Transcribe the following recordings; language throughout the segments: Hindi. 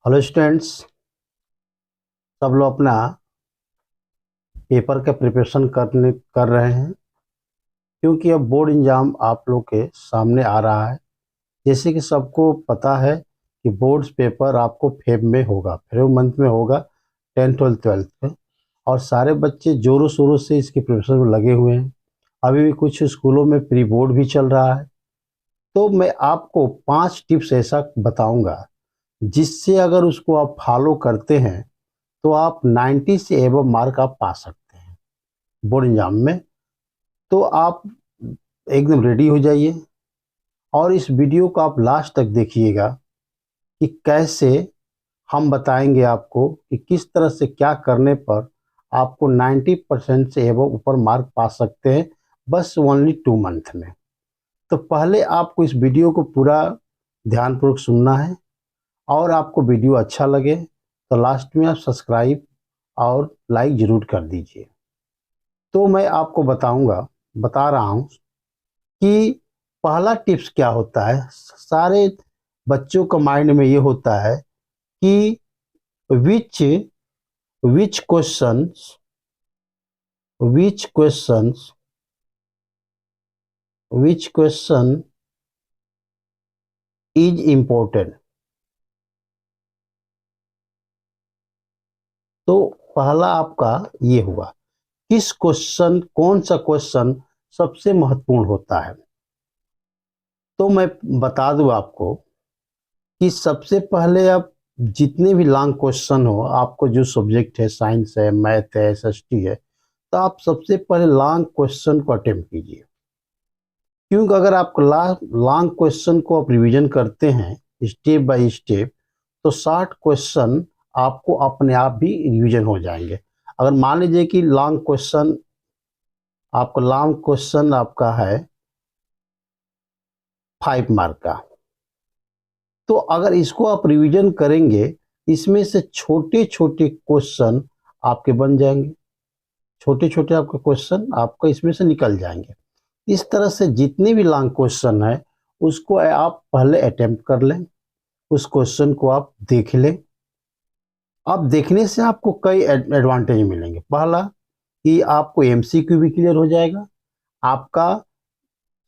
Hello students. सब लोग अपना पेपर का प्रिपरेशन कर रहे हैं, क्योंकि अब बोर्ड एग्जाम आप लोग के सामने आ रहा है। जैसे कि सबको पता है कि बोर्ड्स पेपर आपको फेब में होगा, फेब मंथ में होगा, 10th 12th 12th में। और सारे बच्चे जोरों शोरों से इसकी प्रिपरेशन में लगे हुए हैं। अभी भी कुछ स्कूलों में प्री बोर्ड भी चल रहा है। तो मैं आपको 5 टिप्स ऐसा बताऊंगा जिससे अगर उसको आप फॉलो करते हैं तो आप 90 से एबव मार्क आप पा सकते हैं बोर्ड एग्जाम में। तो आप एकदम रेडी हो जाइए और इस वीडियो को आप लास्ट तक देखिएगा कि कैसे हम बताएंगे आपको कि किस तरह से क्या करने पर आपको 90% से एबव ऊपर मार्क पा सकते हैं, बस ओनली 2 मंथ में। तो पहले आपको इस वीडियो को पूरा ध्यानपूर्वक सुनना है, और आपको वीडियो अच्छा लगे तो लास्ट में आप सब्सक्राइब और लाइक जरूर कर दीजिए। तो मैं आपको बता रहा हूँ कि पहला टिप्स क्या होता है। सारे बच्चों का माइंड में ये होता है कि which which questions which questions which question is important. तो पहला आपका ये हुआ, कौन सा क्वेश्चन सबसे महत्वपूर्ण होता है। तो मैं बता दूं आपको कि सबसे पहले आप जितने भी लॉन्ग क्वेश्चन हो, आपको जो सब्जेक्ट है, साइंस है, मैथ है, एसएसटी है, तो आप सबसे पहले लॉन्ग क्वेश्चन को अटेम्प्ट कीजिए। क्योंकि अगर आप लॉन्ग क्वेश्चन को आप रिवीजन करते हैं स्टेप बाय स्टेप, तो 60 क्वेश्चन आपको अपने आप भी रिवीजन हो जाएंगे। अगर मान लीजिए कि लॉन्ग क्वेश्चन आपका है 5 मार्क का, तो अगर इसको आप रिवीजन करेंगे, इसमें से छोटे छोटे क्वेश्चन आपके बन जाएंगे, छोटे छोटे आपके क्वेश्चन आपको इसमें से निकल जाएंगे। इस तरह से जितने भी लॉन्ग क्वेश्चन है उसको आप पहले अटेम्प्ट कर लें, उस क्वेश्चन को आप देख लें। अब देखने से आपको कई एडवांटेज मिलेंगे। पहला कि आपको एमसीक्यू भी क्लियर हो जाएगा, आपका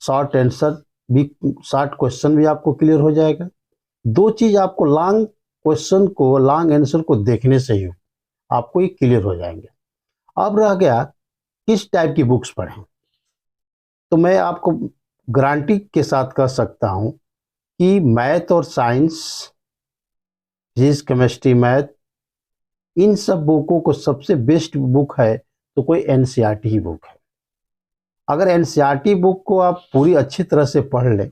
शॉर्ट आंसर भी, शॉर्ट क्वेश्चन भी आपको क्लियर हो जाएगा। दो चीज आपको लॉन्ग आंसर को देखने से ही आपको ये क्लियर हो जाएंगे। अब रह गया किस टाइप की बुक्स पढ़ें। तो मैं आपको गारंटी के साथ कह सकता हूं कि मैथ और साइंस, फिजिक्स, केमिस्ट्री, मैथ, इन सब बुकों को सबसे बेस्ट बुक है तो कोई एनसीईआरटी ही बुक है। अगर एनसीईआरटी बुक को आप पूरी अच्छी तरह से पढ़ लें,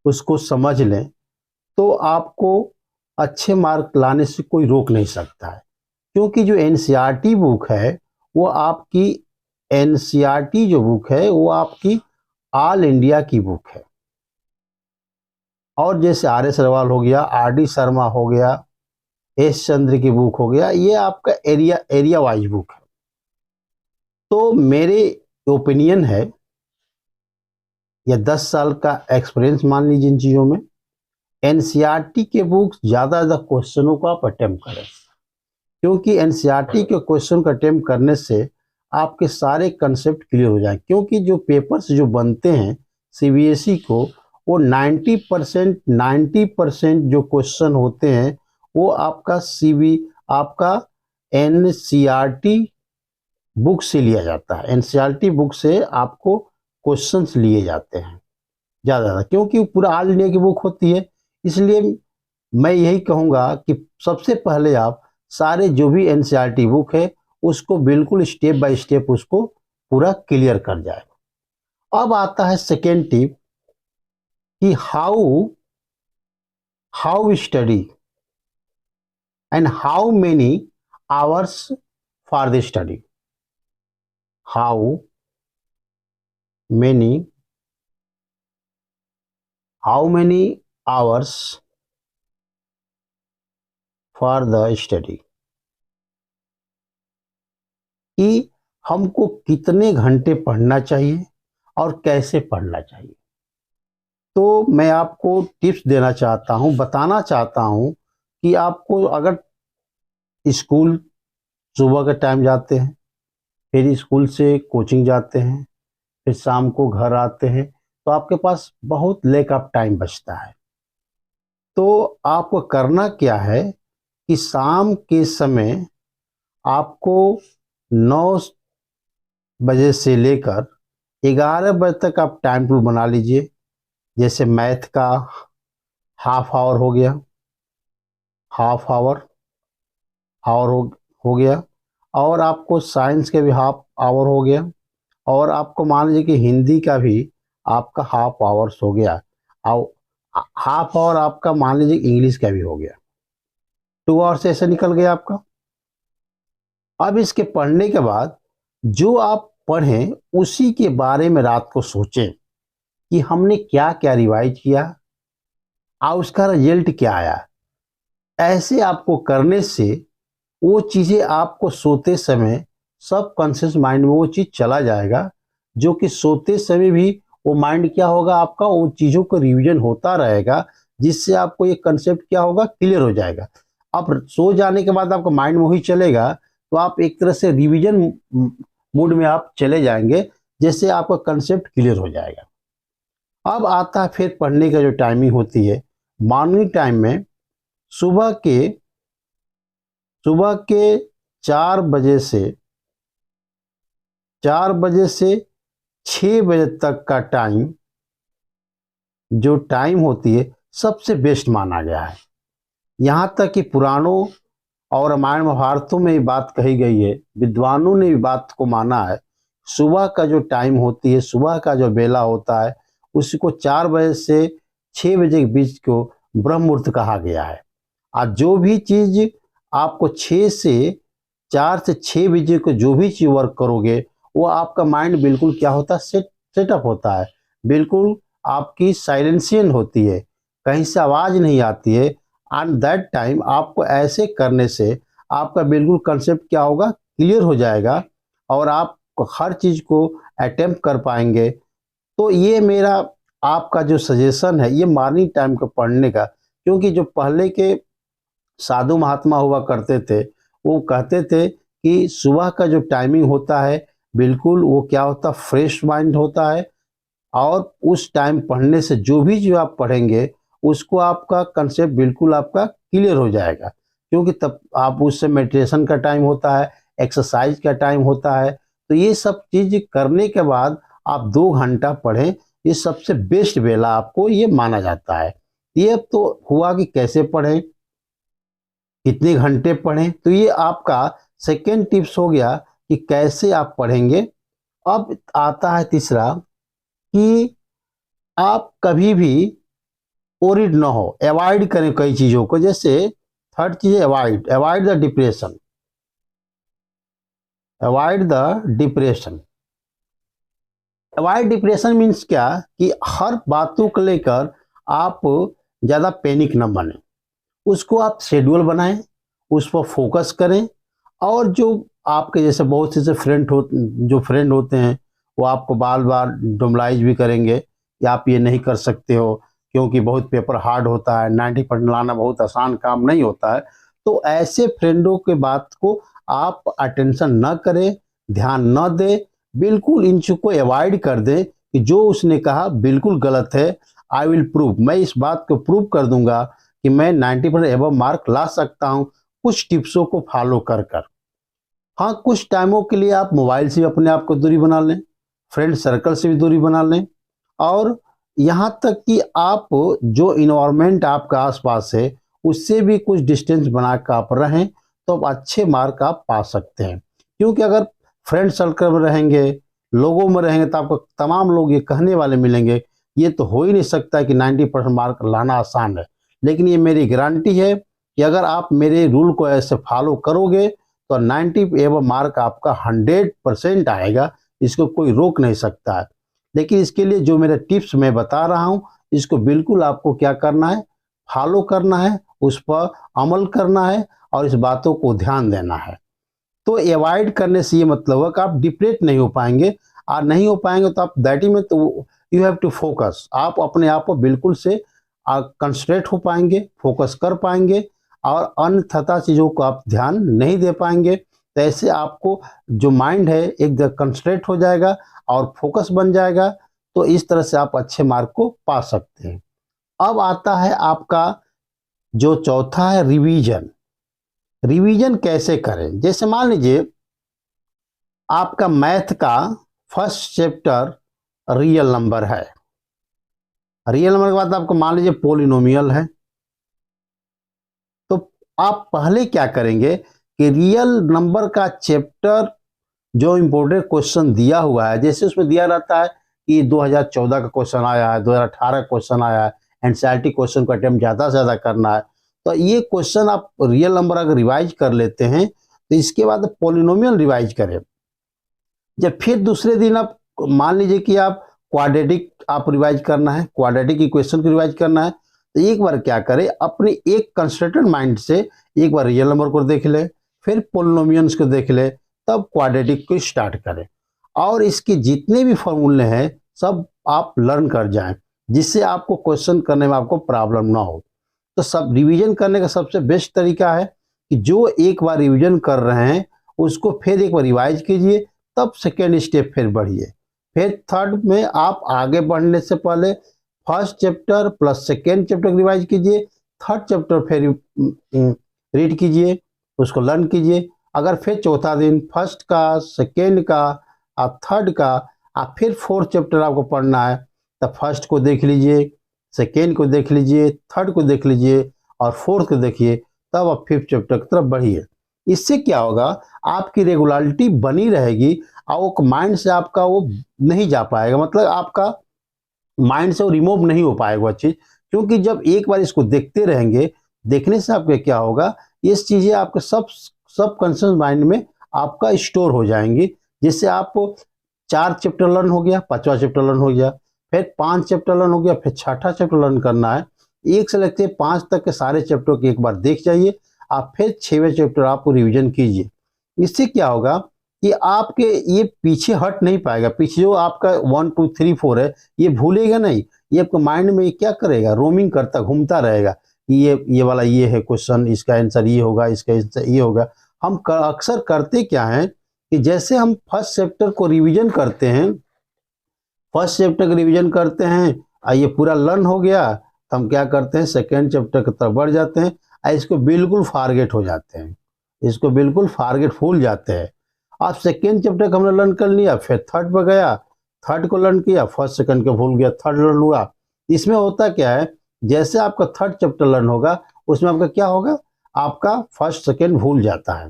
उसको समझ लें, तो आपको अच्छे मार्क लाने से कोई रोक नहीं सकता है। क्योंकि जो एनसीईआरटी बुक है वो आपकी एनसीईआरटी जो बुक है वो आपकी ऑल इंडिया की बुक है। और जैसे आर एस अग्रवाल हो गया, आर डी शर्मा हो गया, एस चंद्र की बुक हो गया, ये आपका एरिया वाइज बुक है। तो मेरे ओपिनियन है, या 10 साल का एक्सपीरियंस मान लीजिए इन चीज़ों में, एनसीईआरटी के बुक ज़्यादा क्वेश्चनों को आप अटेम्प्ट करें। क्योंकि एनसीईआरटी के क्वेश्चन को अटेम्प्ट करने से आपके सारे कंसेप्ट क्लियर हो जाए। क्योंकि जो पेपर्स जो बनते हैं सीबीएसई को, वो 90% जो क्वेश्चन होते हैं वो आपका एनसीईआरटी बुक से लिया जाता है। एनसीईआरटी बुक से आपको क्वेश्चंस लिए जाते हैं ज़्यादा, क्योंकि वो पूरा ऑल इंडिया की बुक होती है। इसलिए मैं यही कहूँगा कि सबसे पहले आप सारे जो भी एनसीईआरटी बुक है उसको बिल्कुल स्टेप बाय स्टेप उसको पूरा क्लियर कर जाए। अब आता है सेकेंड टिप कि how study and how many hours for the study. How many hours for the study, कि हमको कितने घंटे पढ़ना चाहिए और कैसे पढ़ना चाहिए। तो मैं आपको टिप्स देना चाहता हूं, बताना चाहता हूं कि आपको अगर स्कूल सुबह के टाइम जाते हैं, फिर स्कूल से कोचिंग जाते हैं, फिर शाम को घर आते हैं, तो आपके पास बहुत लैक ऑफ टाइम बचता है। तो आपको करना क्या है कि शाम के समय आपको 9 बजे से लेकर 11 बजे तक आप टाइम टेबल बना लीजिए। जैसे मैथ का हाफ आवर हो गया, हाफ आवर आवर हो गया, और आपको साइंस के भी हाफ आवर हो गया, और आपको मान लीजिए कि हिंदी का भी आपका हाफ आवर्स हो गया, और हाफ आवर आपका मान लीजिए इंग्लिश का भी हो गया। 2 आवर्स ऐसे निकल गया आपका। अब इसके पढ़ने के बाद जो आप पढ़ें उसी के बारे में रात को सोचें कि हमने क्या क्या रिवाइज किया और उसका रिजल्ट क्या आया। ऐसे आपको करने से वो चीज़ें आपको सोते समय सब कॉन्शियस माइंड में वो चीज़ चला जाएगा, जो कि सोते समय भी वो माइंड क्या होगा आपका, वो चीज़ों को रिवीजन होता रहेगा, जिससे आपको ये कंसेप्ट क्या होगा, क्लियर हो जाएगा। अब सो जाने के बाद आपका माइंड में वही चलेगा, तो आप एक तरह से रिवीजन मूड में आप चले जाएंगे, जैसे आपका कंसेप्ट क्लियर हो जाएगा। अब आता है फिर पढ़ने का जो टाइमिंग होती है। मॉर्निंग टाइम में सुबह के 4 बजे से 6 बजे तक का टाइम, जो टाइम होती है, सबसे बेस्ट माना गया है। यहाँ तक कि पुराणों और रामायण महाभारतों में ये बात कही गई है, विद्वानों ने भी बात को माना है। सुबह का जो टाइम होती है, सुबह का जो बेला होता है, उसको 4 बजे से 6 बजे के बीच को ब्रह्म मुहूर्त कहा गया है। आज जो भी चीज़ आपको 4 से 6 बजे को जो भी चीज़ वर्क करोगे, वो आपका माइंड बिल्कुल क्या होता है, सेटअप होता है, बिल्कुल आपकी साइलेंसियन होती है, कहीं से आवाज़ नहीं आती है। एंड दैट टाइम आपको ऐसे करने से आपका बिल्कुल कंसेप्ट क्या होगा, क्लियर हो जाएगा, और आप हर चीज़ को अटेम्प्ट कर पाएंगे। तो ये मेरा आपका जो सजेशन है, ये मॉर्निंग टाइम को पढ़ने का, क्योंकि जो पहले के साधु महात्मा हुआ करते थे, वो कहते थे कि सुबह का जो टाइमिंग होता है, बिल्कुल वो क्या होता, फ्रेश माइंड होता है, और उस टाइम पढ़ने से जो भी जो आप पढ़ेंगे उसको आपका कंसेप्ट बिल्कुल आपका क्लियर हो जाएगा, क्योंकि तब आप उससे मेडिटेशन का टाइम होता है, एक्सरसाइज का टाइम होता है। तो ये सब चीज़ करने के बाद आप 2 घंटा पढ़ें, ये सबसे बेस्ट वेला आपको ये माना जाता है। ये तो हुआ कि कैसे पढ़ें, कितने घंटे पढ़ें, तो ये आपका सेकेंड टिप्स हो गया कि कैसे आप पढ़ेंगे। अब आता है तीसरा कि आप कभी भी ओरिड ना हो, अवॉइड करें कई चीज़ों को। जैसे थर्ड चीज़ है avoid the depression. Avoid the depression. Avoid depression means क्या कि हर बातों को लेकर आप ज़्यादा पैनिक न बने, उसको आप शेड्यूल बनाएं, उस पर फोकस करें। और जो आपके जैसे बहुत से फ्रेंड होते हैं, वो आपको बार बार डोमलाइज भी करेंगे कि आप ये नहीं कर सकते हो, क्योंकि बहुत पेपर हार्ड होता है, 90% लाना बहुत आसान काम नहीं होता है। तो ऐसे फ्रेंडों के बात को आप अटेंशन न करें, ध्यान न दें, बिल्कुल इन चीज़ों को अवॉइड कर दें कि जो उसने कहा बिल्कुल गलत है। आई विल प्रूव, मैं इस बात को प्रूव कर दूंगा कि मैं 90% एबव मार्क ला सकता हूँ, कुछ टिप्सों को फॉलो कर कर। हाँ, कुछ टाइमों के लिए आप मोबाइल से भी अपने आप को दूरी बना लें, फ्रेंड सर्कल से भी दूरी बना लें, और यहाँ तक कि आप जो इन्वायरमेंट आपका आसपास है उससे भी कुछ डिस्टेंस बना कर आप रहें, तो आप अच्छे मार्क आप पा सकते हैं। क्योंकि अगर फ्रेंड सर्कल में रहेंगे, लोगों में रहेंगे, तो आपको तमाम लोग ये कहने वाले मिलेंगे, ये तो हो ही नहीं सकता कि 90% मार्क लाना आसान है। लेकिन ये मेरी गारंटी है कि अगर आप मेरे रूल को ऐसे फॉलो करोगे तो 90 एवं मार्क आपका 100% आएगा, इसको कोई रोक नहीं सकता है। लेकिन इसके लिए जो मेरे टिप्स मैं बता रहा हूँ, इसको बिल्कुल आपको क्या करना है, फॉलो करना है, उस पर अमल करना है, और इस बातों को ध्यान देना है। तो अवॉइड करने से ये मतलब है कि आप डिप्रेट नहीं हो पाएंगे, और नहीं हो पाएंगे तो आप दैट में तो यू हैव टू फोकस, आप अपने आप को बिल्कुल से कंसंट्रेट हो पाएंगे, फोकस कर पाएंगे, और अन्यथा चीज़ों को आप ध्यान नहीं दे पाएंगे। तो ऐसे आपको जो माइंड है एक जगह कंसंट्रेट हो जाएगा और फोकस बन जाएगा। तो इस तरह से आप अच्छे मार्क को पा सकते हैं। अब आता है आपका जो चौथा है रिवीजन। रिवीजन कैसे करें? जैसे मान लीजिए आपका मैथ का फर्स्ट चैप्टर रियल नंबर है। रियल नंबर के बाद आपको मान लीजिए पोलिनोमियल है। तो आप पहले क्या करेंगे कि रियल नंबर का चैप्टर जो इंपोर्टेंट क्वेश्चन दिया हुआ है, जैसे उसमें दिया रहता है कि 2014 का क्वेश्चन आया है, 2018 का क्वेश्चन आया है, एनसीईआरटी क्वेश्चन को अटेम्प्ट ज़्यादा से ज़्यादा करना है, तो ये क्वेश्चन आप रियल नंबर अगर रिवाइज कर लेते हैं तो इसके बाद पोलिनोमियल रिवाइज करें। जब फिर दूसरे दिन आप मान लीजिए कि आप क्वाड्रेटिक आप रिवाइज करना है, क्वाड्रेटिक इक्वेशन को रिवाइज करना है, तो एक बार क्या करें, अपने एक कंसंट्रेटेड माइंड से एक बार रियल नंबर को देख ले, फिर पोलिनोमियल्स को देख ले, तब क्वाड्रेटिक को स्टार्ट करें और इसके जितने भी फॉर्मूले हैं सब आप लर्न कर जाएं, जिससे आपको क्वेश्चन करने में आपको प्रॉब्लम ना हो। तो सब रिवीजन करने का सबसे बेस्ट तरीका है कि जो एक बार रिवीजन कर रहे हैं उसको फिर एक बार रिवाइज कीजिए, तब सेकेंड स्टेप फिर बढ़िए। फिर थर्ड में आप आगे बढ़ने से पहले first chapter plus second chapter revise कीजिए, थर्ड चैप्टर फिर रीड कीजिए, उसको लर्न कीजिए। अगर फिर चौथा दिन फर्स्ट का, सेकेंड का और थर्ड का और फिर फोर्थ चैप्टर आपको पढ़ना है, तब फर्स्ट को देख लीजिए, सेकेंड को देख लीजिए, थर्ड को देख लीजिए और फोर्थ को देखिए, तब आप फिफ्थ चैप्टर की तरफ बढ़िए। इससे क्या होगा, आपकी रेगुलरिटी बनी रहेगी और वो माइंड से आपका वो नहीं जा पाएगा, मतलब आपका माइंड से वो रिमूव नहीं हो पाएगा वह चीज़, क्योंकि जब एक बार इसको देखते रहेंगे, देखने से आपका क्या होगा, ये चीज़ें आपके सब कॉन्शियस माइंड में आपका स्टोर हो जाएंगी, जिससे आपको 4 चैप्टर लर्न हो गया, 5वां चैप्टर लर्न हो गया, फिर 5 चैप्टर लर्न हो गया, फिर 6ठा चैप्टर लर्न करना है। 1 से लेकर 5 तक के सारे चैप्टर को एक बार देख जाइए, आप फिर 6वें चैप्टर आपको रिवीजन कीजिए। इससे क्या होगा कि आपके ये पीछे हट नहीं पाएगा, पीछे जो आपका 1 2 3 4 है ये भूलेगा नहीं, ये आपके माइंड में ये क्या करेगा, रोमिंग करता घूमता रहेगा कि ये वाला ये है क्वेश्चन, इसका आंसर ये होगा, इसका आंसर ये होगा। हम अक्सर करते क्या हैं कि जैसे हम फर्स्ट चैप्टर को रिवीजन करते हैं, फर्स्ट चैप्टर का रिवीजन करते हैं और ये पूरा लर्न हो गया, तो हम क्या करते हैं, सेकेंड चैप्टर की तरफ बढ़ जाते हैं और इसको बिल्कुल फारगेट हो जाते हैं, इसको बिल्कुल फारगेट भूल जाते हैं। अब सेकेंड चैप्टर को हमने लर्न कर लिया, फिर थर्ड पर गया, थर्ड को लर्न किया, फर्स्ट सेकंड को भूल गया, थर्ड लर्न हुआ। इसमें होता क्या है, जैसे आपका थर्ड चैप्टर लर्न होगा उसमें आपका क्या होगा, आपका फर्स्ट सेकंड भूल जाता है।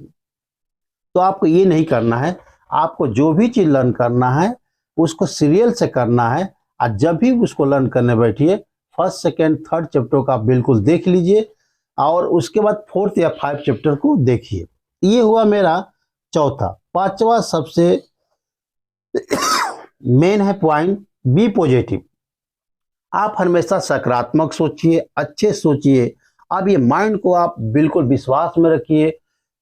तो आपको ये नहीं करना है, आपको जो भी चीज़ लर्न करना है उसको सीरियल से करना है और जब भी उसको लर्न करने बैठिए, फर्स्ट सेकंड थर्ड चैप्टर का आप बिल्कुल देख लीजिए और उसके बाद फोर्थ या 5 चैप्टर को देखिए। ये हुआ मेरा चौथा। पांचवा सबसे मेन है पॉइंट, बी पॉजिटिव। आप हमेशा सकारात्मक सोचिए, अच्छे सोचिए। अब ये माइंड को आप बिल्कुल विश्वास में रखिए,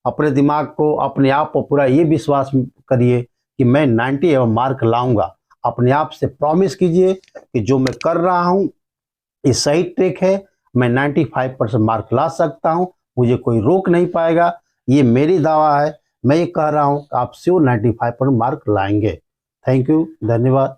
अपने दिमाग को, अपने आप को पूरा ये विश्वास करिए कि मैं 90 मार्क लाऊंगा। अपने आप से प्रॉमिस कीजिए कि जो मैं कर रहा हूँ ये सही ट्रैक है, मैं 95% मार्क ला सकता हूँ, मुझे कोई रोक नहीं पाएगा। ये मेरी दावा है, मैं ये कह रहा हूँ आप श्योर 95% मार्क लाएंगे। थैंक यू, धन्यवाद।